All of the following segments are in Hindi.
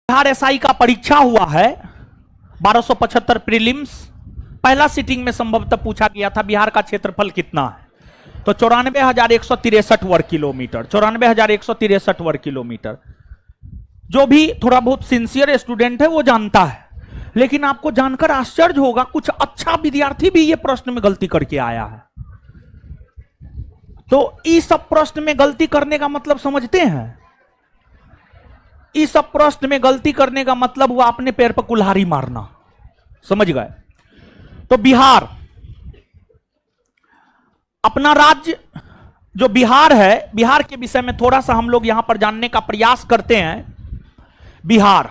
बिहार एसआई का परीक्षा हुआ है 1275 प्रीलिम्स। पहला सीटिंग में संभवतः पूछा गया था बिहार का क्षेत्रफल कितना है, तो 94,163 वर्ग किलोमीटर। 94,163 वर्ग किलोमीटर। जो भी थोड़ा बहुत सिंसियर स्टूडेंट है वो जानता है, लेकिन आपको जानकर आश्चर्य होगा कुछ अच्छा विद्यार्थी भी ये प्रश्न में गलती करके आया है। तो इस सब प्रश्न में गलती करने का मतलब समझते हैं? इस सब प्रश्न में गलती करने का मतलब हुआ अपने पैर पर कुल्हाड़ी मारना। समझ गए? तो बिहार, अपना राज्य जो बिहार है, बिहार के विषय में थोड़ा सा हम लोग यहां पर जानने का प्रयास करते हैं। बिहार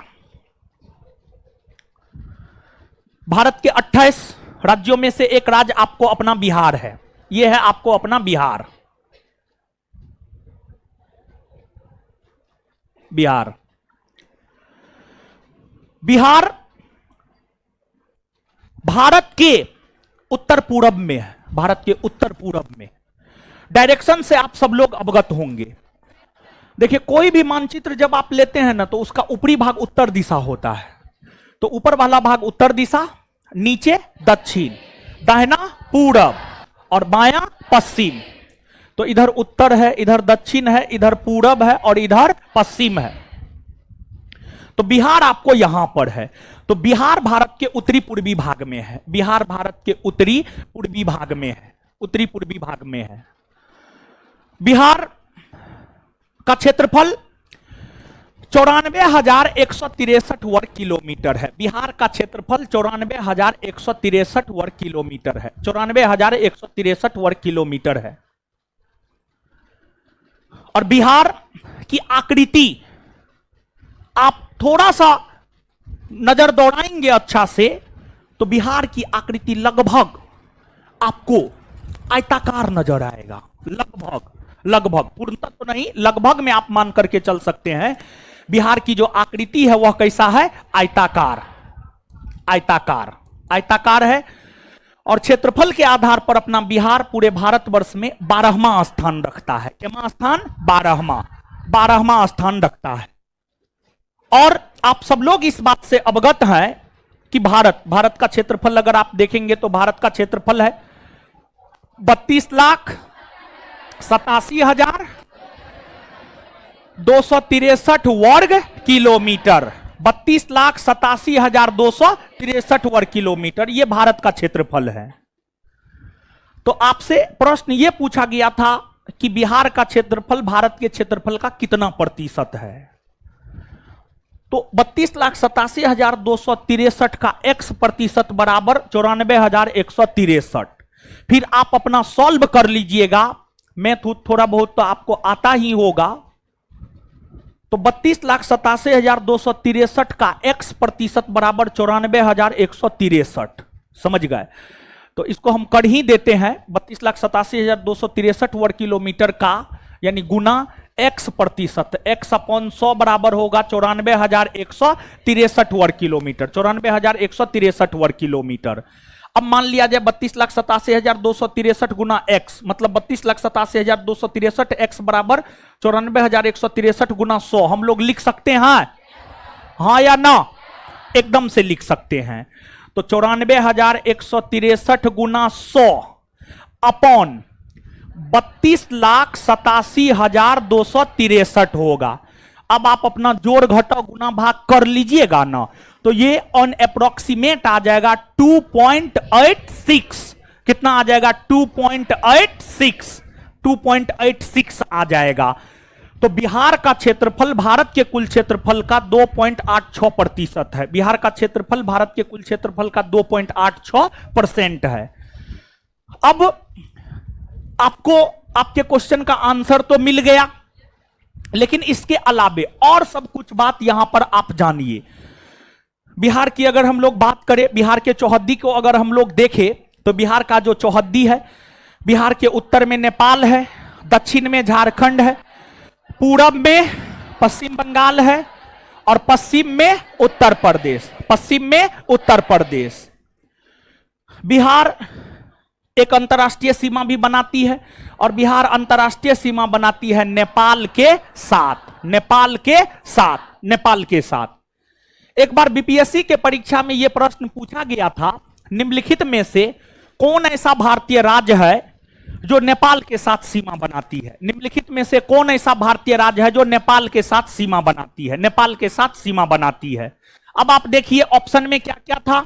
भारत के 28 राज्यों में से एक राज्य आपको अपना बिहार है। यह है आपको अपना बिहार। बिहार बिहार भारत के उत्तर पूरब में है। भारत के उत्तर पूरब में। डायरेक्शन से आप सब लोग अवगत होंगे। देखिए, कोई भी मानचित्र जब आप लेते हैं ना, तो उसका ऊपरी भाग उत्तर दिशा होता है। तो ऊपर वाला भाग उत्तर दिशा, नीचे दक्षिण, दाहिना पूरब और बायां पश्चिम। तो इधर उत्तर है, इधर दक्षिण है, इधर पूरब है और इधर पश्चिम है। तो बिहार आपको यहां पर है। तो बिहार भारत के उत्तरी पूर्वी भाग में है। बिहार भारत के उत्तरी पूर्वी भाग में है। उत्तरी पूर्वी भाग में है। बिहार का क्षेत्रफल 94,163 वर्ग किलोमीटर है। बिहार का क्षेत्रफल 94,163 वर्ग किलोमीटर है। 94,163 वर्ग किलोमीटर है। और बिहार की आकृति आप थोड़ा सा नजर दौड़ाएंगे अच्छा से, तो बिहार की आकृति लगभग आपको आयताकार नजर आएगा। लगभग पूर्णतः तो नहीं, लगभग में आप मान करके चल सकते हैं। बिहार की जो आकृति है वह कैसा है? आयताकार। आयताकार है। और क्षेत्रफल के आधार पर अपना बिहार पूरे भारतवर्ष में 12वां स्थान रखता है। कितना स्थान? 12वां स्थान रखता है। और आप सब लोग इस बात से अवगत हैं कि भारत का क्षेत्रफल अगर आप देखेंगे तो भारत का क्षेत्रफल है 32,87,263 वर्ग किलोमीटर। 32,87,263 वर्ग किलोमीटर ये भारत का क्षेत्रफल है। तो आपसे प्रश्न यह पूछा गया था कि बिहार का क्षेत्रफल भारत के क्षेत्रफल का कितना प्रतिशत है? तो 32,87,263 का x प्रतिशत बराबर 94,163। फिर आप अपना सॉल्व कर लीजिएगा। मैथ थोड़ा बहुत तो आपको आता ही होगा। तो 32,87,263 का x प्रतिशत बराबर 94,163। समझ गए? तो इसको हम कर ही देते हैं। 32,87,263 वर्ग किलोमीटर का यानी गुना x प्रतिशत, x अपॉन 100 बराबर होगा 94,163 वर्ग किलोमीटर। 94,163 वर्ग किलोमीटर। अब मान लिया जाए 32,87,263 गुना x, मतलब 32,87,263 x बराबर 94,163 गुना 100। हम लोग लिख सकते हैं, हाँ या ना? एकदम से लिख सकते हैं। तो 94,163 गुना 100 अपॉन 32,87,263 होगा। अब आप अपना जोड़ घटाव गुना भाग कर लीजिएगा ना, तो ये ऑन अप्रोक्सीमेट आ जाएगा 2.86। कितना आ जाएगा? 2.86 आ जाएगा। तो बिहार का क्षेत्रफल भारत के कुल क्षेत्रफल का 2.86% है। बिहार का क्षेत्रफल भारत के कुल क्षेत्रफल का 2.86% है। अब आपको आपके क्वेश्चन का आंसर तो मिल गया, लेकिन इसके अलावे और सब कुछ बात यहां पर आप जानिए। बिहार की अगर हम लोग बात करें, बिहार के चौहद्दी को अगर हम लोग देखें, तो बिहार का जो चौहद्दी है, बिहार के उत्तर में नेपाल है, दक्षिण में झारखंड है, पूरब में पश्चिम बंगाल है और पश्चिम में उत्तर प्रदेश। बिहार एक अंतरराष्ट्रीय सीमा भी बनाती है और बिहार अंतरराष्ट्रीय सीमा बनाती है नेपाल के साथ। एक बार बीपीएससी के परीक्षा में यह प्रश्न पूछा गया था, निम्नलिखित में से कौन ऐसा भारतीय राज्य है जो नेपाल के साथ सीमा बनाती है? निम्नलिखित में से कौन ऐसा भारतीय राज्य है जो नेपाल के साथ सीमा बनाती है? नेपाल के साथ सीमा बनाती है। अब आप देखिए ऑप्शन में क्या क्या था।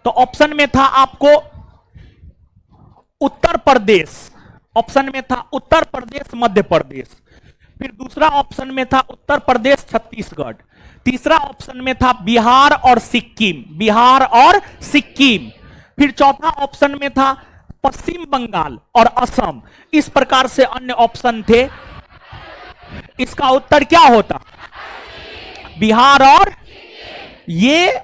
तो ऑप्शन में था आपको उत्तर प्रदेश, ऑप्शन में था उत्तर प्रदेश मध्य प्रदेश, फिर दूसरा ऑप्शन में था उत्तर प्रदेश छत्तीसगढ़, तीसरा ऑप्शन में था बिहार और सिक्किम, बिहार और सिक्किम, फिर चौथा ऑप्शन में था पश्चिम बंगाल और असम। इस प्रकार से अन्य ऑप्शन थे। इसका उत्तर क्या होता? बिहार और, ये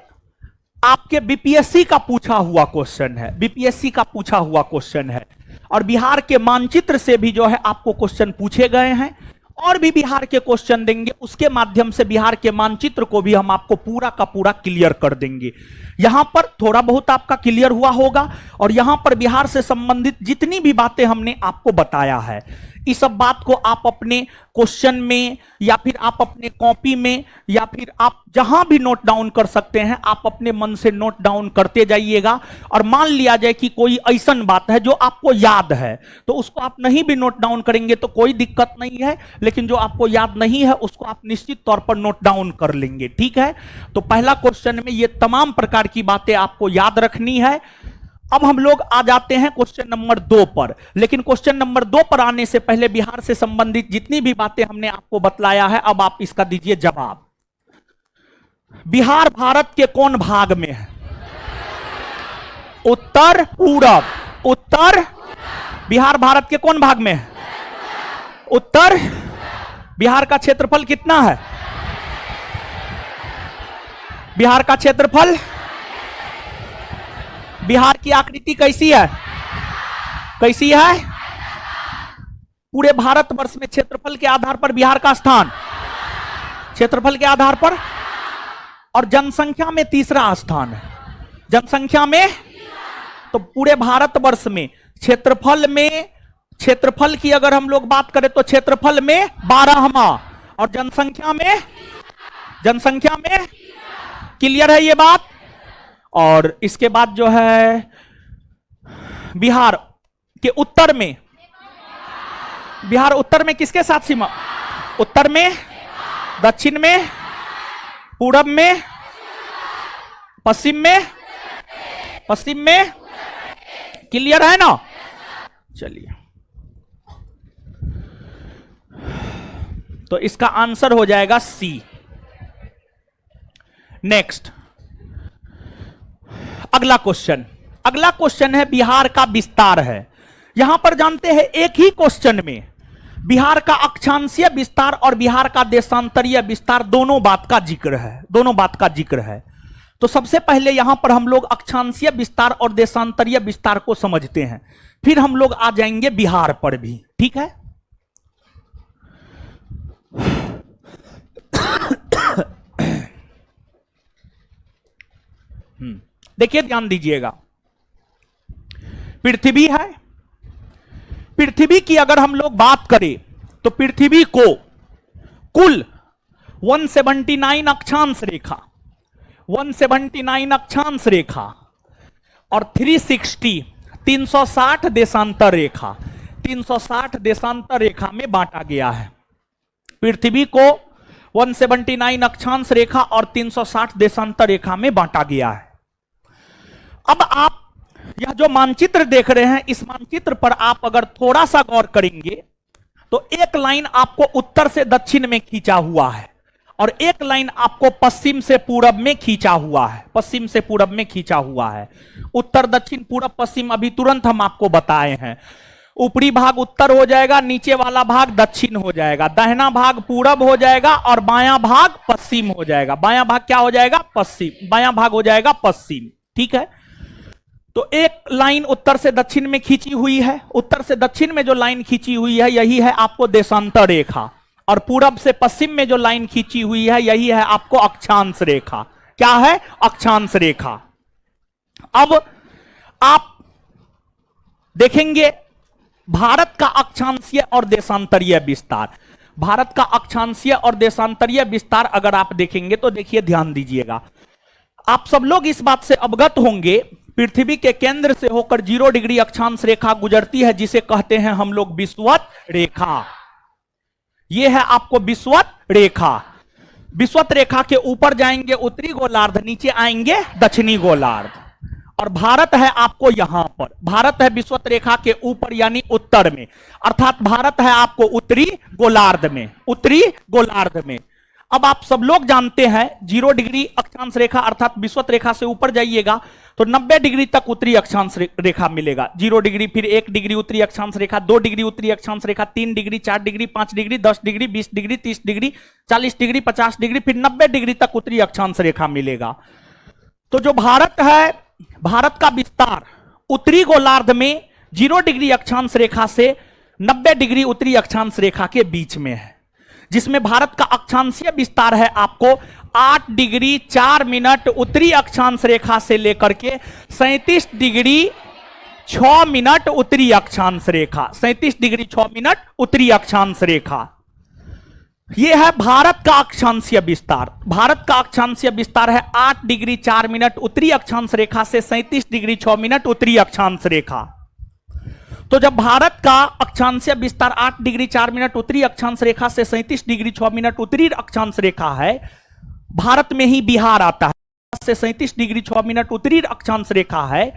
आपके बीपीएससी का पूछा हुआ क्वेश्चन है, बीपीएससी का पूछा हुआ क्वेश्चन है। और बिहार के मानचित्र से भी जो है आपको क्वेश्चन पूछे गए हैं, और भी बिहार के क्वेश्चन देंगे, उसके माध्यम से बिहार के मानचित्र को भी हम आपको पूरा का पूरा क्लियर कर देंगे। यहां पर थोड़ा बहुत आपका क्लियर हुआ होगा, और यहां पर बिहार से संबंधित जितनी भी बातें हमने आपको बताया है, इस सब बात को आप अपने क्वेश्चन में या फिर आप अपने कॉपी में या फिर आप जहां भी नोट डाउन कर सकते हैं, आप अपने मन से नोट डाउन करते जाइएगा। और मान लिया जाए कि कोई ऐसा बात है जो आपको याद है, तो उसको आप नहीं भी नोट डाउन करेंगे तो कोई दिक्कत नहीं है, लेकिन जो आपको याद नहीं है उसको आप निश्चित तौर पर नोट डाउन कर लेंगे, ठीक है। तो पहला क्वेश्चन में ये तमाम प्रकार की बातें आपको याद रखनी है। अब हम लोग आ जाते हैं क्वेश्चन नंबर 2 पर, लेकिन क्वेश्चन नंबर 2 पर आने से पहले बिहार से संबंधित जितनी भी बातें हमने आपको बतलाया है, अब आप इसका दीजिए जवाब। बिहार भारत के कौन भाग में है? उत्तर पूरब, उत्तर। बिहार भारत के कौन भाग में है? उत्तर। बिहार का क्षेत्रफल कितना है? बिहार का क्षेत्रफल, बिहार की आकृति कैसी है? कैसी है? पूरे भारतवर्ष में क्षेत्रफल के आधार पर बिहार का स्थान, क्षेत्रफल के आधार पर, और जनसंख्या में तीसरा स्थान है। जनसंख्या में, तो पूरे भारतवर्ष में क्षेत्रफल की अगर हम लोग बात करें तो क्षेत्रफल में 12वां, और जनसंख्या में क्लियर है ये बात। और इसके बाद जो है बिहार के उत्तर में, बिहार उत्तर में किसके साथ सीमा? उत्तर में, दक्षिण में, पूरब में, पश्चिम में, पश्चिम में, क्लियर है ना? चलिए, तो इसका आंसर हो जाएगा सी। नेक्स्ट, अगला क्वेश्चन है बिहार का विस्तार है। यहां पर जानते हैं एक ही क्वेश्चन में बिहार का अक्षांशीय विस्तार और बिहार का देशांतरीय विस्तार दोनों बात का जिक्र है। तो सबसे पहले यहां पर हम लोग अक्षांशीय विस्तार और देशांतरीय विस्तार को समझते हैं, फिर हम लोग आ जाएंगे बिहार पर भी, ठीक है। देखिए, ध्यान दीजिएगा, पृथ्वी है। पृथ्वी की अगर हम लोग बात करें तो पृथ्वी को कुल 179 अक्षांश रेखा, 179 अक्षांश रेखा और 360 देशांतर रेखा, 360 देशांतर रेखा में बांटा गया है। पृथ्वी को 179 अक्षांश रेखा और 360 देशांतर रेखा में बांटा गया है। अब आप यह जो मानचित्र देख रहे हैं, इस मानचित्र पर आप अगर थोड़ा सा गौर करेंगे तो एक लाइन आपको उत्तर से दक्षिण में खींचा हुआ है और एक लाइन आपको पश्चिम से पूरब में खींचा हुआ है, पश्चिम से पूरब में खींचा हुआ है। उत्तर, दक्षिण, पूरब, पश्चिम अभी तुरंत हम आपको बताए हैं। ऊपरी भाग उत्तर हो जाएगा, नीचे वाला भाग दक्षिण हो जाएगा, दाहिना भाग पूरब हो जाएगा और बायां भाग पश्चिम हो जाएगा। बायां भाग क्या हो जाएगा? पश्चिम। बायां भाग हो जाएगा पश्चिम, ठीक है। तो एक लाइन उत्तर से दक्षिण में खींची हुई है, उत्तर से दक्षिण में जो लाइन खींची हुई है यही है आपको देशांतर रेखा, और पूरब से पश्चिम में जो लाइन खींची हुई है यही है आपको अक्षांश रेखा। क्या है? अक्षांश रेखा। अब आप देखेंगे भारत का अक्षांशीय और देशांतरीय विस्तार। भारत का अक्षांशीय और देशांतरीय विस्तार अगर आप देखेंगे तो देखिए, ध्यान दीजिएगा, आप सब लोग इस बात से अवगत होंगे, पृथ्वी के केंद्र से होकर 0 डिग्री अक्षांश रेखा गुजरती है, जिसे कहते हैं हम लोग विषुवत रेखा। यह है आपको विषुवत रेखा। विषुवत रेखा के ऊपर जाएंगे उत्तरी गोलार्ध, नीचे आएंगे दक्षिणी गोलार्ध, और भारत है आपको यहां पर, भारत है विषुवत रेखा के ऊपर यानी उत्तर में, अर्थात भारत है आपको उत्तरी गोलार्ध में, उत्तरी गोलार्ध में। अब आप सब लोग जानते हैं 0 डिग्री अक्षांश रेखा अर्थात विषुवत रेखा से ऊपर जाइएगा तो 90 डिग्री तक उत्तरी अक्षांश रेखा मिलेगा। 0 डिग्री, फिर 1 डिग्री उत्तरी अक्षांश रेखा, 2 डिग्री उत्तरी अक्षांश रेखा, 3 degree, 4 degree, 5 degree, 10 degree, 20 degree, 30 degree, 40 degree, 50 degree, फिर 90 डिग्री तक उत्तरी अक्षांश रेखा मिलेगा। तो जो भारत है, भारत का विस्तार उत्तरी गोलार्ध में 0 डिग्री अक्षांश रेखा से 90 डिग्री उत्तरी अक्षांश रेखा के बीच में है, जिसमें भारत का अक्षांशीय विस्तार है आपको 8 डिग्री 4 मिनट उत्तरी अक्षांश रेखा से लेकर के 37 डिग्री 6 मिनट उत्तरी अक्षांश रेखा, 37 डिग्री 6 मिनट उत्तरी अक्षांश रेखा। यह है भारत का अक्षांशीय विस्तार। भारत का अक्षांशीय विस्तार है 8 डिग्री 4 मिनट उत्तरी अक्षांश रेखा से 37 डिग्री 6 मिनट उत्तरी अक्षांश रेखा। तो जब भारत का अक्षांशीय विस्तार 8 डिग्री 4 मिनट उत्तरी अक्षांश रेखा से 37 डिग्री 6 मिनट उत्तरी अक्षांश रेखा है, भारत में ही बिहार आता है, से 37 डिग्री 6 मिनट उत्तरी अक्षांश रेखा है,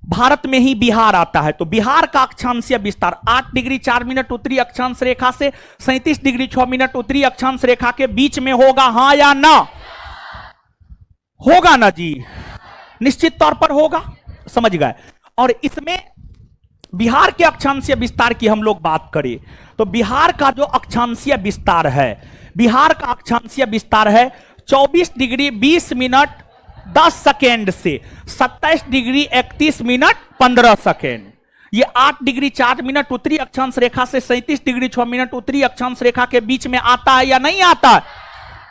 भारत में ही बिहार आता है। तो बिहार का अक्षांशीय विस्तार 8 डिग्री 4 मिनट उत्तरी अक्षांश रेखा से 37 डिग्री 6 मिनट उत्तरी अक्षांश रेखा के बीच में होगा, हां या ना? होगा ना जी, निश्चित तौर पर होगा, समझ गए। और इसमें बिहार के अक्षांशीय विस्तार की हम लोग बात करें तो बिहार का जो अक्षांशीय विस्तार है, बिहार का अक्षांशीय विस्तार है 24 डिग्री 20 मिनट 10 सेकेंड से 27 डिग्री 31 मिनट 15 सेकेंड। ये 8 डिग्री 4 मिनट उत्तरी अक्षांश रेखा से 37 डिग्री 6 मिनट उत्तरी अक्षांश रेखा के बीच में आता है या नहीं आता है?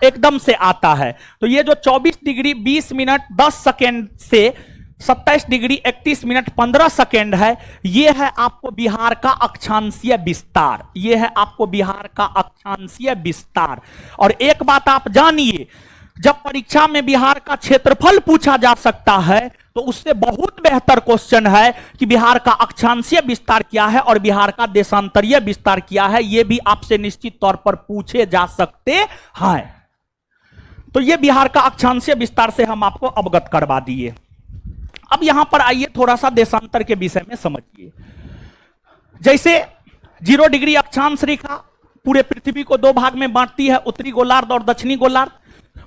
एकदम से आता है। तो ये जो 24 डिग्री 20 मिनट 10 सेकेंड से 27 डिग्री 31 मिनट 15 सेकेंड है, यह है आपको बिहार का अक्षांशीय विस्तार। यह है आपको बिहार का अक्षांशीय विस्तार। और एक बात आप जानिए, जब परीक्षा में बिहार का क्षेत्रफल पूछा जा सकता है तो उससे बहुत बेहतर क्वेश्चन है कि बिहार का अक्षांशीय विस्तार क्या है और बिहार का देशांतरीय विस्तार क्या है, यह भी आपसे निश्चित तौर पर पूछे जा सकते हैं। तो यह बिहार का अक्षांशीय विस्तार से हम आपको अवगत करवा दिए। अब यहां पर आइए थोड़ा सा देशांतर के विषय में समझिए। जैसे 0 डिग्री अक्षांश रेखा पूरे पृथ्वी को 2 भाग में बांटती है, उत्तरी गोलार्ध और दक्षिणी गोलार्ध,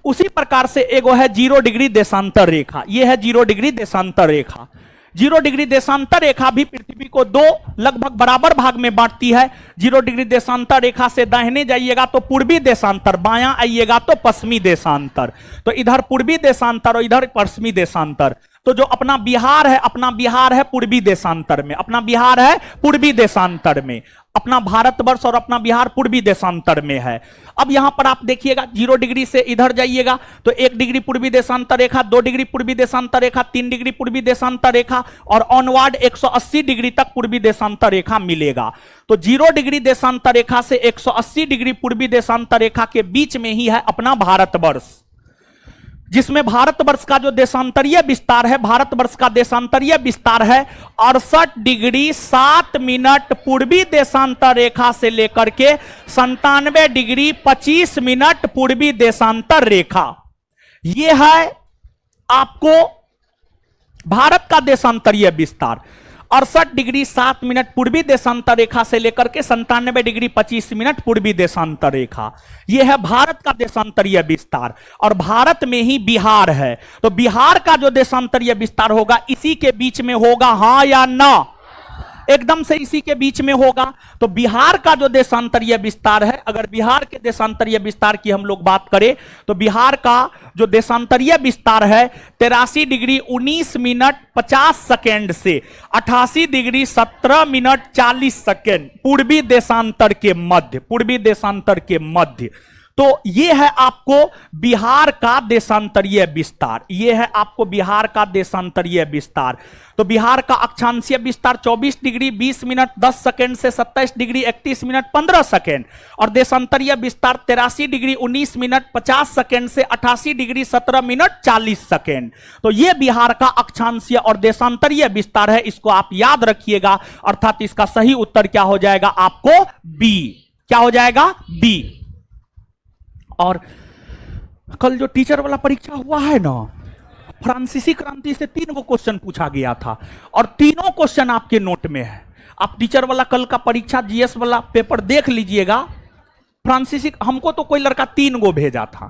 उसी प्रकार से एगो है 0 डिग्री देशांतर रेखा। यह है 0 डिग्री देशांतर रेखा। 0 डिग्री देशांतर रेखा भी पृथ्वी को 2 लगभग बराबर भाग में बांटती है। 0 डिग्री देशांतर रेखा से दाहिने जाइएगा तो पूर्वी देशांतर, बायां आइएगा तो पश्चिमी देशांतर। तो इधर पूर्वी देशांतर और इधर पश्चिमी देशांतर। तो जो अपना बिहार है, अपना बिहार है पूर्वी देशांतर में, अपना बिहार है पूर्वी देशांतर में, अपना भारतवर्ष और अपना बिहार पूर्वी देशांतर में है। अब यहां पर आप देखिएगा 0 डिग्री से इधर जाइएगा तो 1 डिग्री पूर्वी देशांतर रेखा, 2 डिग्री पूर्वी देशांतर रेखा, 3 डिग्री पूर्वी देशांतर रेखा और ऑनवर्ड 180 डिग्री तक पूर्वी देशांतर रेखा मिलेगा। तो 0 डिग्री देशांतर रेखा से 180 डिग्री पूर्वी देशांतर रेखा के बीच में ही है अपना भारतवर्ष, जिसमें भारतवर्ष का जो देशांतरीय विस्तार है, भारतवर्ष का देशांतरीय विस्तार है 68 डिग्री 7 मिनट पूर्वी देशांतर रेखा से लेकर के 97 डिग्री 25 मिनट पूर्वी देशांतर रेखा। यह है आपको भारत का देशांतरीय विस्तार। 68 डिग्री 7 मिनट पूर्वी देशांतर रेखा से लेकर के 97 डिग्री 25 मिनट पूर्वी देशांतर रेखा, यह है भारत का देशांतरीय विस्तार। और भारत में ही बिहार है, तो बिहार का जो देशांतरीय विस्तार होगा इसी के बीच में होगा, हां या ना? एकदम से इसी के बीच में होगा। तो बिहार का जो देशांतरीय विस्तार है, अगर बिहार के देशांतरीय विस्तार की हम लोग बात करें तो बिहार का जो देशांतरीय विस्तार है 83 डिग्री 19 मिनट 50 सेकेंड से 88 डिग्री 17 मिनट 40 सेकेंड पूर्वी देशांतर के मध्य, पूर्वी देशांतर के मध्य। तो ये है आपको बिहार का देशांतरीय विस्तार, ये है आपको बिहार का देशांतरीय विस्तार। तो बिहार का अक्षांशीय विस्तार 24 डिग्री 20 मिनट 10 सेकंड से 27 डिग्री 31 मिनट 15 सेकंड, और देशांतरीय विस्तार 83 डिग्री 19 मिनट 50 सेकंड से 88 डिग्री 17 मिनट 40 सेकंड। तो ये बिहार का अक्षांशीय और देशांतरीय विस्तार है, इसको आप याद रखिएगा। अर्थात इसका सही उत्तर क्या हो जाएगा आपको? बी। क्या हो जाएगा? बी। और कल जो टीचर वाला परीक्षा हुआ है ना, फ्रांसीसी क्रांति से 3 गो क्वेश्चन पूछा गया था और तीनों क्वेश्चन आपके नोट में है। आप टीचर वाला कल का परीक्षा जीएस वाला पेपर देख लीजिएगा। फ्रांसीसी हमको तो कोई लड़का 3 गो भेजा था।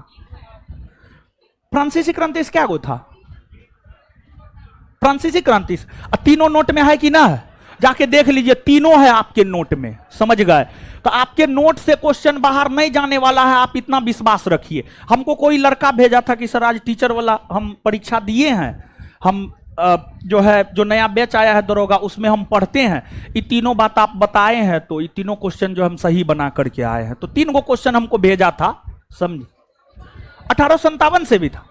फ्रांसीसी क्रांति से क्या गो था? फ्रांसीसी क्रांति तीनों नोट में है कि ना? जाके देख लीजिए, तीनों है आपके नोट में। समझ गए? तो आपके नोट से क्वेश्चन बाहर नहीं जाने वाला है, आप इतना विश्वास रखिए। हमको कोई लड़का भेजा था कि सर आज टीचर वाला हम परीक्षा दिए हैं, हम जो है जो नया बैच आया है दरोगा उसमें हम पढ़ते हैं, ये तीनों बात आप बताए हैं, तो ये तीनों क्वेश्चन जो हम सही बना करके आए हैं। तो 3 गो क्वेश्चन हमको भेजा था, समझे? 1857 से भी था।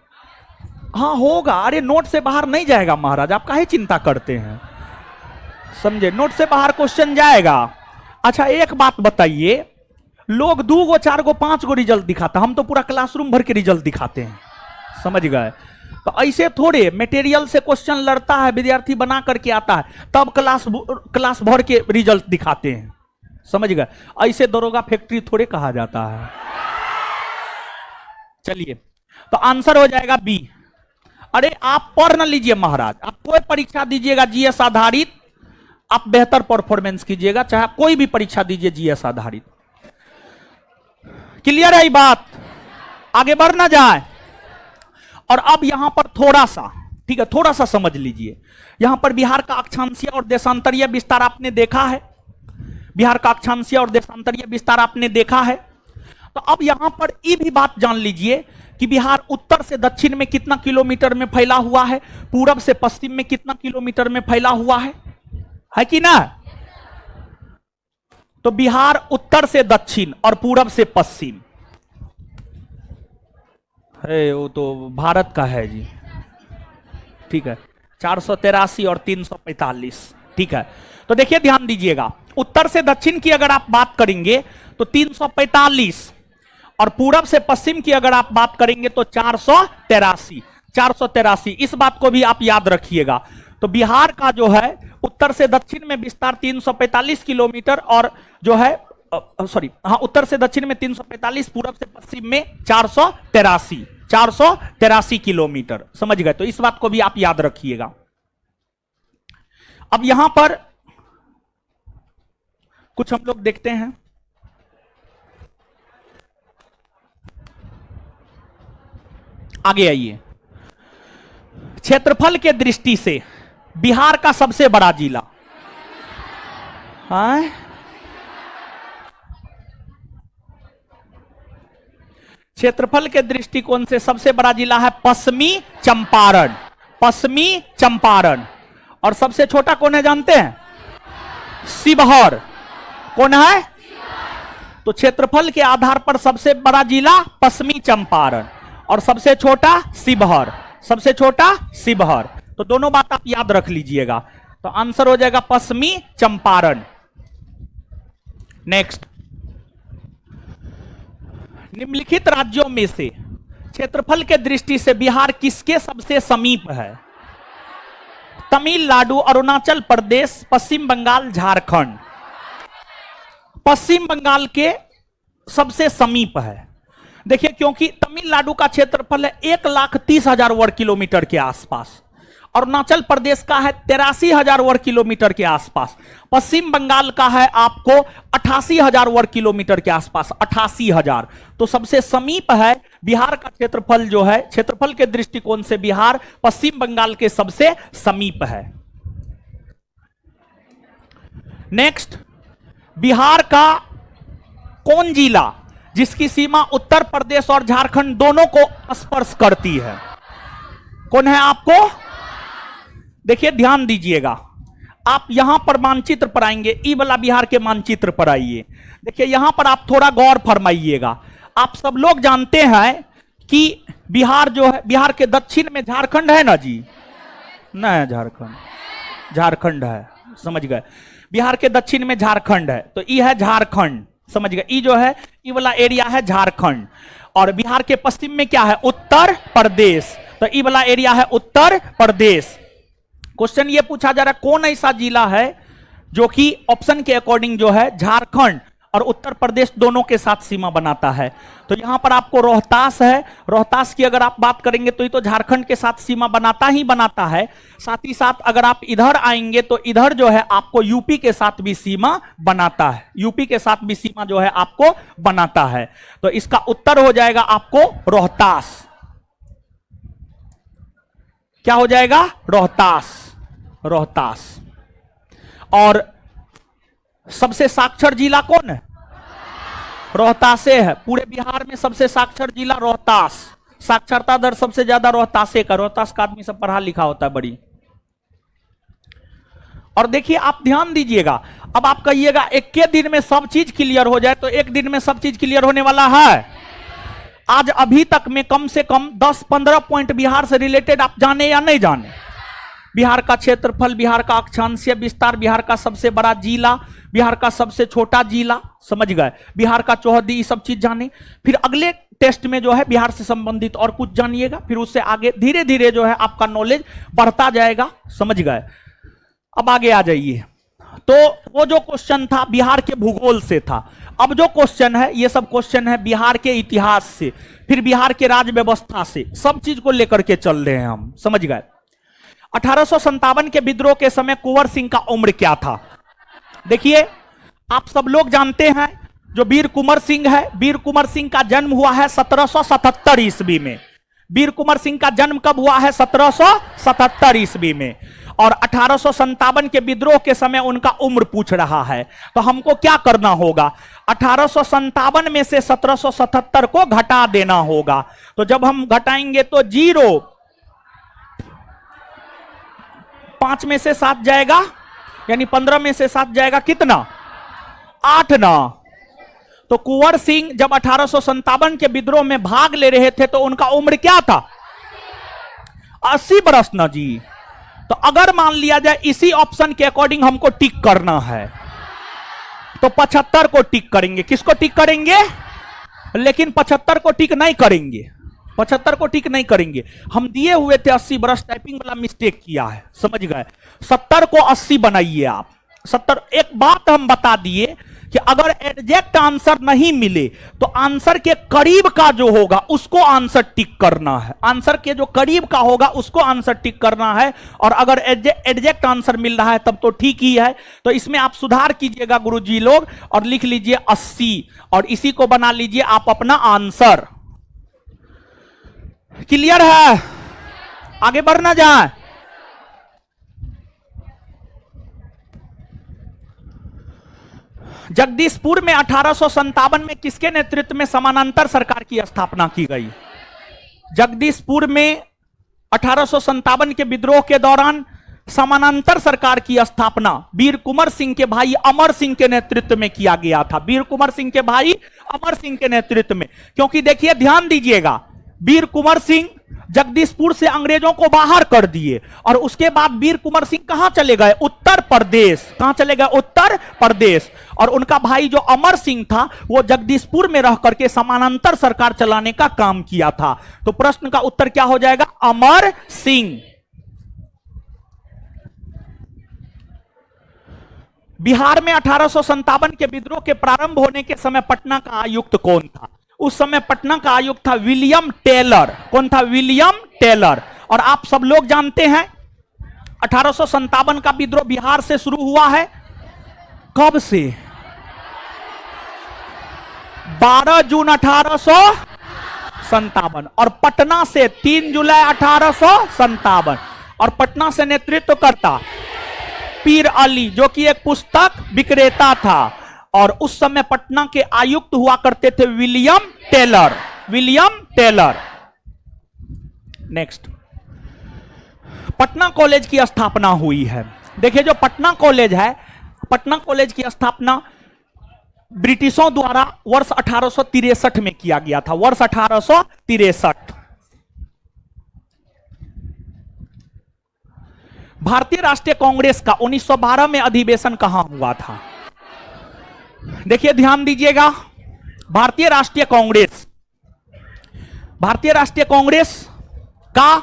हाँ होगा, अरे नोट से बाहर नहीं जाएगा महाराज, आप काहे चिंता करते हैं? समझे? नोट से बाहर क्वेश्चन जाएगा। अच्छा एक बात बताइए, लोग 2 गो 4 गो 5 गो रिजल्ट दिखाता, हम तो पूरा क्लासरूम भर के रिजल्ट दिखाते हैं। समझ गए? तो ऐसे थोड़े मटेरियल से क्वेश्चन लड़ता है, विद्यार्थी बना करके आता है, तब क्लास भर के रिजल्ट दिखाते हैं। समझ गए? ऐसे दरोगा फैक्ट्री थोड़े कहा जाता है। चलिए, तो आंसर हो जाएगा बी। अरे आप पढ़ ना लीजिए महाराज, आप कोई परीक्षा दीजिएगा जीएस आधारित, आप बेहतर परफॉर्मेंस कीजिएगा, चाहे कोई भी परीक्षा दीजिए जीएस आधारित। क्लियर है ये बात? आगे बढ़ ना जाए। और अब यहां पर थोड़ा सा, ठीक है, थोड़ा सा समझ लीजिए। यहां पर बिहार का अक्षांशीय और देशांतरीय विस्तार आपने देखा है, बिहार का अक्षांशीय और देशांतरीय विस्तार आपने देखा है। तो अब यहां पर ये भी बात जान लीजिए कि बिहार उत्तर से दक्षिण में कितना किलोमीटर में फैला हुआ है, पूरब से पश्चिम में कितना किलोमीटर में फैला हुआ है कि ना? तो बिहार उत्तर से दक्षिण और पूरब से पश्चिम है, वो तो भारत का है जी। ठीक है, 483 और 345। ठीक है, तो देखिए ध्यान दीजिएगा, उत्तर से दक्षिण की अगर आप बात करेंगे तो 345, और पूरब से पश्चिम की अगर आप बात करेंगे तो 483। 483, इस बात को भी आप याद रखिएगा। तो बिहार का जो है उत्तर से दक्षिण में विस्तार 345 किलोमीटर, और जो है सॉरी हाँ, उत्तर से दक्षिण में 345, पूरब से पश्चिम में 483 किलोमीटर। समझ गए? तो इस बात को भी आप याद रखिएगा। अब यहां पर कुछ हम लोग देखते हैं। आगे आइए। क्षेत्रफल के दृष्टि से बिहार का सबसे बड़ा जिला है, क्षेत्रफल के दृष्टिकोण से सबसे बड़ा जिला है पश्चिमी चंपारण। पश्चिमी चंपारण। और सबसे छोटा कौन है जानते हैं? शिवहर। कौन है? तो क्षेत्रफल के आधार पर सबसे बड़ा जिला पश्चिमी चंपारण और सबसे छोटा शिवहर। सबसे छोटा शिवहर। तो दोनों बात आप याद रख लीजिएगा। तो आंसर हो जाएगा पश्चिमी चंपारण। नेक्स्ट, निम्नलिखित राज्यों में से क्षेत्रफल के दृष्टि से बिहार किसके सबसे समीप है? तमिलनाडु, अरुणाचल प्रदेश, पश्चिम बंगाल, झारखंड। पश्चिम बंगाल के सबसे समीप है। देखिए, क्योंकि तमिलनाडु का क्षेत्रफल है 1,30,000 वर्ग किलोमीटर के आसपास, अरुणाचल प्रदेश का है 83,000 वर्ग किलोमीटर के आसपास, पश्चिम बंगाल का है आपको 88,000 वर्ग किलोमीटर के आसपास। 88,000। तो सबसे समीप है बिहार का क्षेत्रफल जो है, क्षेत्रफल के दृष्टिकोण से बिहार पश्चिम बंगाल के सबसे समीप है। नेक्स्ट, बिहार का कौन जिला जिसकी सीमा उत्तर प्रदेश और झारखंड दोनों को स्पर्श करती है? कौन है आपको? देखिए ध्यान दीजिएगा, आप यहां पर मानचित्र पर आएंगे, ई वाला बिहार के मानचित्र पर आइए। देखिए यहां पर आप थोड़ा गौर फरमाइएगा। आप सब लोग जानते हैं कि बिहार जो है, बिहार के दक्षिण में झारखंड है ना जी, नहीं झारखंड है, समझ गए। बिहार के दक्षिण में झारखंड है, तो ये है झारखंड, समझ गए। ये जो है, ये वाला एरिया है झारखंड। और बिहार के पश्चिम में क्या है, उत्तर प्रदेश, तो ये वाला एरिया है उत्तर प्रदेश। क्वेश्चन ये पूछा जा रहा है कौन ऐसा जिला है जो कि ऑप्शन के अकॉर्डिंग जो है झारखंड और उत्तर प्रदेश दोनों के साथ सीमा बनाता है। तो यहां पर आपको रोहतास है, रोहतास की अगर आप बात करेंगे तो ये तो झारखंड के साथ सीमा बनाता ही बनाता है। साथ ही साथ अगर आप इधर आएंगे तो इधर जो है आपको यूपी के साथ भी सीमा बनाता है, यूपी के साथ भी सीमा जो है आपको बनाता है। तो इसका उत्तर हो जाएगा आपको रोहतास। क्या हो जाएगा, रोहतास, रोहतास। और सबसे साक्षर जिला कौन है, रोहतासे है। पूरे बिहार में सबसे साक्षर जिला रोहतास, साक्षरता दर सबसे ज्यादा रोहतासे का, रोहतास का आदमी सब पढ़ा लिखा होता है बड़ी। और देखिए आप ध्यान दीजिएगा, अब आप कहिएगा एक के दिन में सब चीज क्लियर हो जाए, तो एक दिन में सब चीज क्लियर होने वाला है। आज अभी तक में कम से कम 10-15 पॉइंट बिहार से रिलेटेड आप जाने या नहीं जाने। बिहार का क्षेत्रफल, बिहार का अक्षांशीय विस्तार, बिहार का सबसे बड़ा जिला, बिहार का सबसे छोटा जिला, समझ गए, बिहार का चौहदी, ये सब चीज जाने। फिर अगले टेस्ट में जो है बिहार से संबंधित और कुछ जानिएगा, फिर उससे आगे धीरे धीरे जो है आपका नॉलेज बढ़ता जाएगा, समझ गए। अब आगे आ जाइए। तो वो जो क्वेश्चन था बिहार के भूगोल से था, अब जो क्वेश्चन है ये सब क्वेश्चन है बिहार के इतिहास से, फिर बिहार के राज्य व्यवस्था से, सब चीज को लेकर के चल रहे हैं हम, समझ गए। 1857 के विद्रोह के समय कुंवर सिंह का उम्र क्या था। देखिए आप सब लोग जानते हैं जो वीर कुंवर सिंह है, वीर कुंवर सिंह का जन्म हुआ है 1777 ईस्वी में। वीर कुंवर सिंह का जन्म कब हुआ है, 1777 ईस्वी में। और 1857 के विद्रोह के समय उनका उम्र पूछ रहा है, तो हमको क्या करना होगा, 1857 में से 1777 को घटा देना होगा। तो जब हम घटाएंगे तो 0, 5 में से 7 जाएगा, यानी 15 में से 7 जाएगा कितना, 8 ना। तो कुंवर सिंह जब 1857 के विद्रोह में भाग ले रहे थे तो उनका उम्र क्या था, 80 बरस ना जी। तो अगर मान लिया जाए इसी ऑप्शन के अकॉर्डिंग हमको टिक करना है तो 75 को टिक करेंगे। किसको टिक करेंगे, लेकिन 75 को टिक नहीं करेंगे, 75 को टिक नहीं करेंगे। हम दिए हुए थे 80 बरस, टाइपिंग वाला मिस्टेक किया है, समझ गए। 70 को 80 बनाइए आप, 70। एक बात हम बता दिए कि अगर एग्जैक्ट आंसर नहीं मिले तो आंसर के करीब का जो होगा उसको आंसर टिक करना है, आंसर के जो करीब का होगा उसको आंसर टिक करना है। और अगर एग्जैक्ट आंसर मिल रहा है तब तो ठीक ही है। तो इसमें आप सुधार कीजिएगा गुरुजी लोग, और लिख लीजिए 80 और इसी को बना लीजिए आप अपना आंसर। क्लियर है, आगे बढ़ना जाए। जगदीशपुर में 1857 में किसके नेतृत्व में समानांतर सरकार की स्थापना की गई। जगदीशपुर में 1857 के विद्रोह के दौरान समानांतर सरकार की स्थापना वीर कुंवर सिंह के भाई अमर सिंह के नेतृत्व में किया गया था। वीर कुंवर सिंह के भाई अमर सिंह के नेतृत्व में, क्योंकि देखिए ध्यान दीजिएगा, वीर कुंवर सिंह जगदीशपुर से अंग्रेजों को बाहर कर दिए और उसके बाद वीर कुंवर सिंह कहां चले गए, उत्तर प्रदेश। कहां चले गए, उत्तर प्रदेश। और उनका भाई जो अमर सिंह था वो जगदीशपुर में रह करके समानांतर सरकार चलाने का काम किया था। तो प्रश्न का उत्तर क्या हो जाएगा, अमर सिंह। बिहार में 1857 के विद्रोह के प्रारंभ होने के समय पटना का आयुक्त कौन था। उस समय पटना का आयुक्त था विलियम टेलर। कौन था, विलियम टेलर। और आप सब लोग जानते हैं 1857 का विद्रोह बिहार से शुरू हुआ है, कब से, 12 जून 1857, और पटना से 3 जुलाई 1857। और पटना से नेतृत्व करता पीर अली, जो कि एक पुस्तक विक्रेता था। और उस समय पटना के आयुक्त हुआ करते थे William Taylor, William Taylor. Next, Patna college की स्थापना हुई है। देखिए जो पटना कॉलेज है, पटना कॉलेज की स्थापना ब्रिटिशों द्वारा वर्ष 1863 में किया गया था, वर्ष 1863। भारतीय राष्ट्रीय कांग्रेस का 1912 में अधिवेशन कहां हुआ था? देखिए ध्यान दीजिएगा, भारतीय राष्ट्रीय कांग्रेस का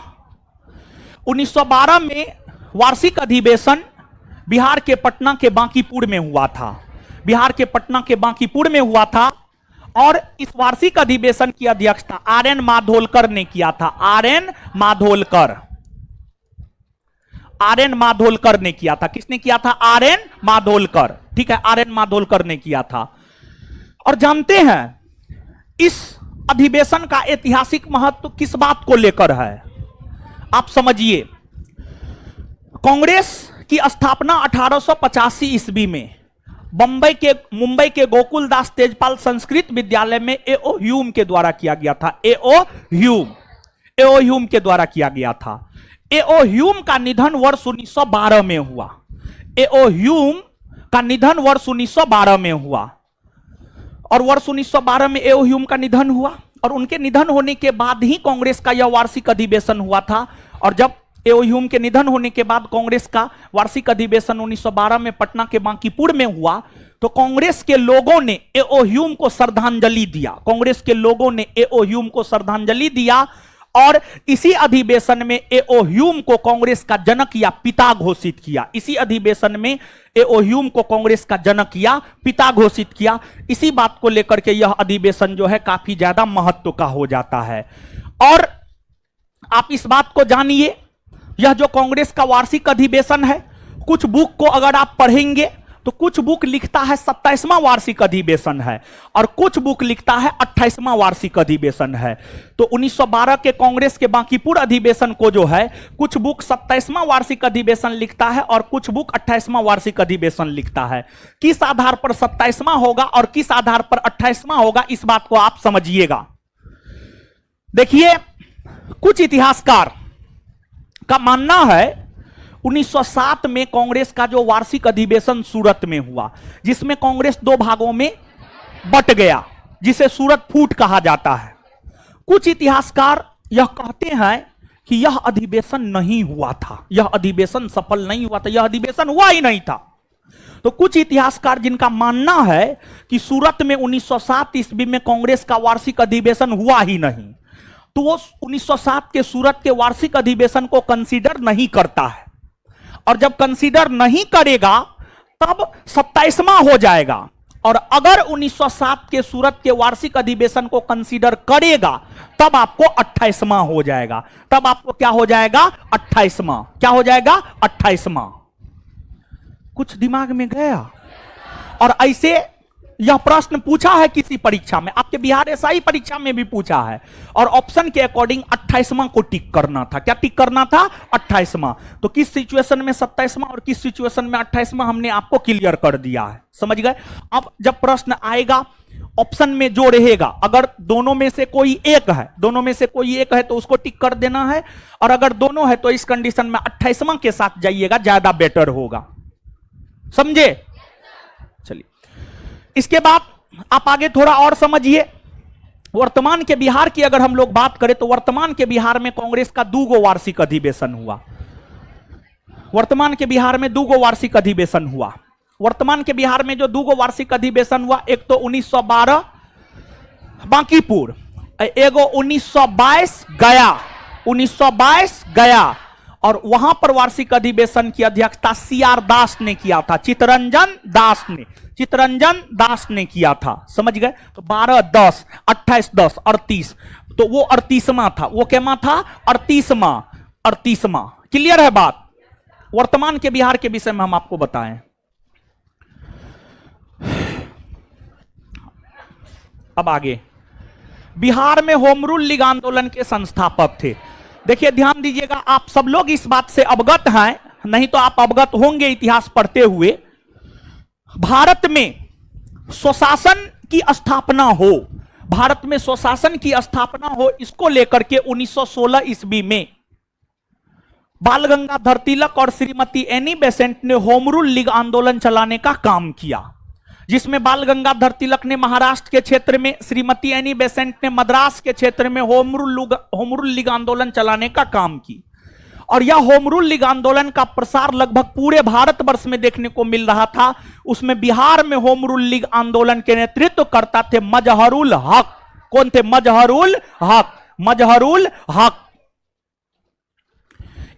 1912 में वार्षिक अधिवेशन बिहार के पटना के बांकीपुर में हुआ था, बिहार के पटना के बांकीपुर में हुआ था। और इस वार्षिक अधिवेशन की अध्यक्षता आर.एन. माधोलकर ने किया था। आर.एन. माधोलकर ने किया था। किसने किया था? आर.एन. माधोलकर। ठीक है, आर.एन. माधोलकर ने किया था। और जानते हैं इस अधिवेशन का ऐतिहासिक महत्व किस बात को लेकर है? आप समझिए, कांग्रेस की स्थापना 1885 ईस्वी में मुंबई के गोकुलदास तेजपाल संस्कृत विद्यालय में ए.ओ. ह्यूम के द्वारा किया गया था। ए.ओ. ह्यूम के द्वारा किया गया था। ए.ओ. ह्यूम का निधन वर्ष 1912 में हुआ। ए.ओ. ह्यूम का निधन वर्ष 1912 में हुआ। और वर्ष 1912 में ए.ओ. ह्यूम का निधन हुआ और उनके निधन होने के बाद ही कांग्रेस का यह वार्षिक अधिवेशन हुआ था। और जब ए.ओ. ह्यूम के निधन होने के बाद कांग्रेस का वार्षिक अधिवेशन 1912 में पटना के बांकीपुर में हुआ, तो कांग्रेस के लोगों ने ए.ओ. ह्यूम को श्रद्धांजलि दिया। कांग्रेस के लोगों ने ए.ओ. ह्यूम को श्रद्धांजलि दिया और इसी अधिवेशन में ए.ओ. ह्यूम को कांग्रेस का जनक या पिता घोषित किया। इसी अधिवेशन में ए.ओ. ह्यूम को कांग्रेस का जनक या पिता घोषित किया। इसी बात को लेकर के यह अधिवेशन जो है काफी ज्यादा महत्व का हो जाता है। और आप इस बात को जानिए, यह जो कांग्रेस का वार्षिक अधिवेशन है, कुछ बुक को अगर आप पढ़ेंगे तो कुछ बुक लिखता है 27वां वार्षिक अधिवेशन है और कुछ बुक लिखता है 28वां वार्षिक अधिवेशन है। तो 1912 के कांग्रेस के बांकीपुर अधिवेशन को जो है कुछ बुक 27वां वार्षिक अधिवेशन लिखता है और कुछ बुक 28वां वार्षिक अधिवेशन लिखता है। किस आधार पर 27वां होगा और किस आधार पर 28वां होगा, इस बात को आप समझिएगा। देखिए, कुछ इतिहासकार का मानना है 1907 में कांग्रेस का जो वार्षिक अधिवेशन सूरत में हुआ, जिसमें कांग्रेस दो भागों में बट गया, जिसे सूरत फूट कहा जाता है। कुछ इतिहासकार यह कहते हैं कि यह अधिवेशन नहीं हुआ था, यह अधिवेशन सफल नहीं हुआ था, यह अधिवेशन हुआ ही नहीं था। तो कुछ इतिहासकार जिनका मानना है कि सूरत में 1907 ईस्वी में कांग्रेस का वार्षिक अधिवेशन हुआ ही नहीं, तो वो 1907 के सूरत के वार्षिक अधिवेशन को कंसीडर नहीं करता है। और जब कंसीडर नहीं करेगा तब 27वां हो जाएगा। और अगर 1907 के सूरत के वार्षिक अधिवेशन को कंसीडर करेगा तब आपको 28वां हो जाएगा। तब आपको क्या हो जाएगा? 28वां। क्या हो जाएगा? 28वां। कुछ दिमाग में गया? और ऐसे यह प्रश्न पूछा है किसी परीक्षा में, आपके बिहार एसआई परीक्षा में भी पूछा है, और ऑप्शन के अकॉर्डिंग 28वां को टिक करना था। क्या टिक करना था? 28वां। तो किस सिचुएशन में 27वां और किस सिचुएशन में 28वां हमने आपको क्लियर कर दिया है, समझ गए। अब जब प्रश्न आएगा ऑप्शन में जो रहेगा, अगर दोनों में से कोई एक है, दोनों में से कोई एक है तो उसको टिक कर देना है, और अगर दोनों है तो इस कंडीशन में 28वां के साथ जाइएगा, ज्यादा बेटर होगा, समझे। चलिए, इसके बाद आप आगे थोड़ा और समझिए। वर्तमान के बिहार की अगर हम लोग बात करें तो वर्तमान के बिहार में कांग्रेस का 2 वार्षिक अधिवेशन हुआ। वर्तमान के बिहार में 2 वार्षिक अधिवेशन हुआ। वर्तमान के बिहार में जो 2 वार्षिक अधिवेशन हुआ, एक तो 1912 बांकीपुर, एगो 1922 गया, 1922 गया। और वहां पर वार्षिक अधिवेशन की अध्यक्षता सी.आर. दास ने किया था, चित्तरंजन दास ने किया था, समझ गए। तो 12, 10, 28, 10, 38, तो वो 38वां था। वो क्या था? 38वां। क्लियर है बात। वर्तमान के बिहार के विषय में हम आपको बताएं। अब आगे, बिहार में होम रूल लीग आंदोलन के संस्थापक थे। देखिए ध्यान दीजिएगा, आप सब लोग इस बात से अवगत हैं, नहीं तो आप अवगत होंगे इतिहास पढ़ते हुए। भारत में स्वशासन की स्थापना हो, भारत में स्वशासन की स्थापना हो, इसको लेकर के 1916 ईस्वी में बाल गंगाधर तिलक और श्रीमती एनी बेसेंट ने होम रूल लीग आंदोलन चलाने का काम किया। जिसमें बाल गंगाधर तिलक ने महाराष्ट्र के क्षेत्र में, श्रीमती एनी बेसेंट ने मद्रास के क्षेत्र में होम रूल लीग आंदोलन चलाने का काम की। और यह होम रूल लीग आंदोलन का प्रसार लगभग पूरे भारतवर्ष में देखने को मिल रहा था। उसमें बिहार में होम रूल लीग आंदोलन के नेतृत्व करता थे मजहरुल हक। कौन थे? मजहरुल हक। मजहरुल हक।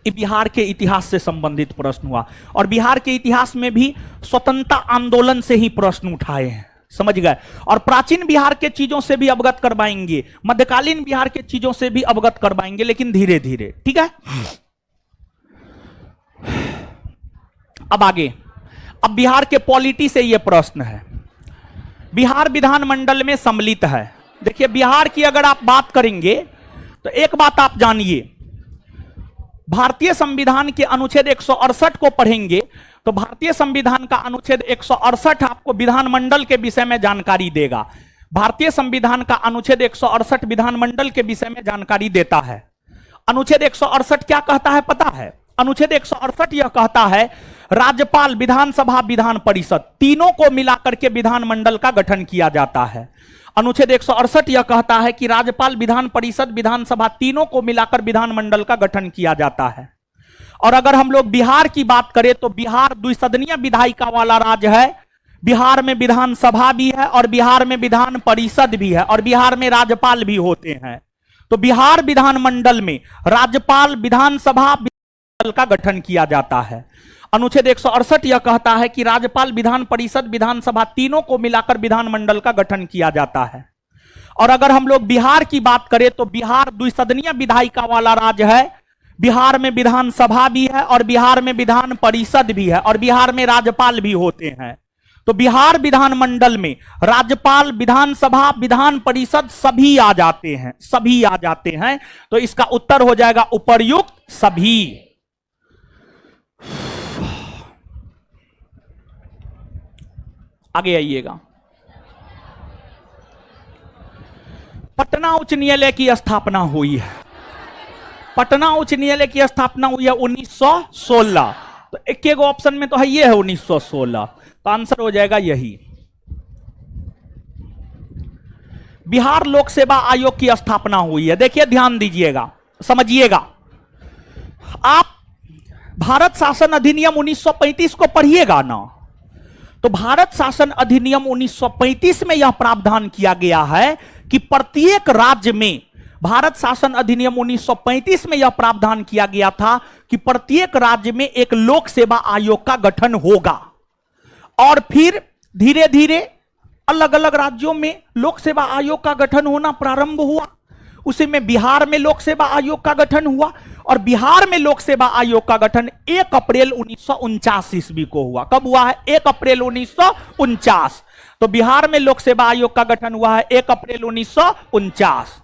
बिहार के इतिहास से संबंधित प्रश्न हुआ, और बिहार के इतिहास में भी स्वतंत्रता आंदोलन से ही प्रश्न उठाए हैं, समझ गए। और प्राचीन बिहार के चीजों से भी अवगत करवाएंगे, मध्यकालीन बिहार के चीजों से भी अवगत करवाएंगे, लेकिन धीरे धीरे, ठीक है। अब आगे, अब बिहार के पॉलिटी से यह प्रश्न है। बिहार विधानमंडल में सम्मिलित है। देखिए, बिहार की अगर आप बात करेंगे तो एक बात आप जानिए, भारतीय संविधान के अनुच्छेद 168 को पढ़ेंगे तो भारतीय संविधान का अनुच्छेद 168 आपको विधानमंडल के विषय में जानकारी देगा। भारतीय संविधान का अनुच्छेद 168 विधानमंडल के विषय में जानकारी देता है। अनुच्छेद 168 क्या कहता है पता है? अनुच्छेद 168 यह कहता है, राज्यपाल, विधानसभा, विधान परिषद तीनों को मिलाकर के विधानमंडल का गठन किया जाता है। अनुच्छेद 168 यह कहता है कि राज्यपाल, विधान परिषद, विधानसभा तीनों को मिलाकर विधानमंडल का गठन किया जाता है। और अगर हम लोग बिहार की बात करें तो बिहार द्विसदनीय विधायिका वाला राज्य है। बिहार में विधानसभा भी है और बिहार में विधान परिषद भी है और बिहार में राज्यपाल भी होते हैं। तो बिहार विधानमंडल में राज्यपाल, विधानसभा, विधानमंडल का गठन किया जाता है। अनुच्छेद 168 यह कहता है कि राज्यपाल, विधान परिषद, विधानसभा तीनों को मिलाकर विधानमंडल का गठन किया जाता है। और अगर हम लोग बिहार की बात करें तो बिहार द्विसदनीय विधायिका वाला राज्य है। बिहार में विधानसभा भी है और बिहार में विधान परिषद भी है और बिहार में राज्यपाल भी होते हैं। तो बिहार विधानमंडल में राज्यपाल, विधानसभा, विधान परिषद सभी आ जाते हैं, सभी आ जाते हैं। तो इसका उत्तर हो जाएगा उपर्युक्त सभी। आगे आइएगा। पटना उच्च न्यायालय की स्थापना हुई है। पटना उच्च न्यायालय की स्थापना हुई है 1916। तो एक एक ऑप्शन में तो है, ये है 1916, तो आंसर हो जाएगा यही। बिहार लोक सेवा आयोग की स्थापना हुई है। देखिए, ध्यान दीजिएगा, समझिएगा। आप भारत शासन अधिनियम 1935 को पढ़िएगा ना, तो भारत शासन अधिनियम 1935 में यह प्रावधान किया गया है कि प्रत्येक राज्य में, भारत शासन अधिनियम 1935 में यह प्रावधान किया गया था कि प्रत्येक राज्य में एक लोक सेवा आयोग का गठन होगा। और फिर धीरे धीरे अलग अलग राज्यों में लोक सेवा आयोग का गठन होना प्रारंभ हुआ। उसी में बिहार में लोक सेवा आयोग का गठन हुआ और बिहार में लोक सेवा आयोग का गठन 1 अप्रैल 1949 ईस्वी को हुआ। कब हुआ है? 1 अप्रैल 1949। तो बिहार में लोक सेवा आयोग का गठन हुआ है 1 अप्रैल 1949।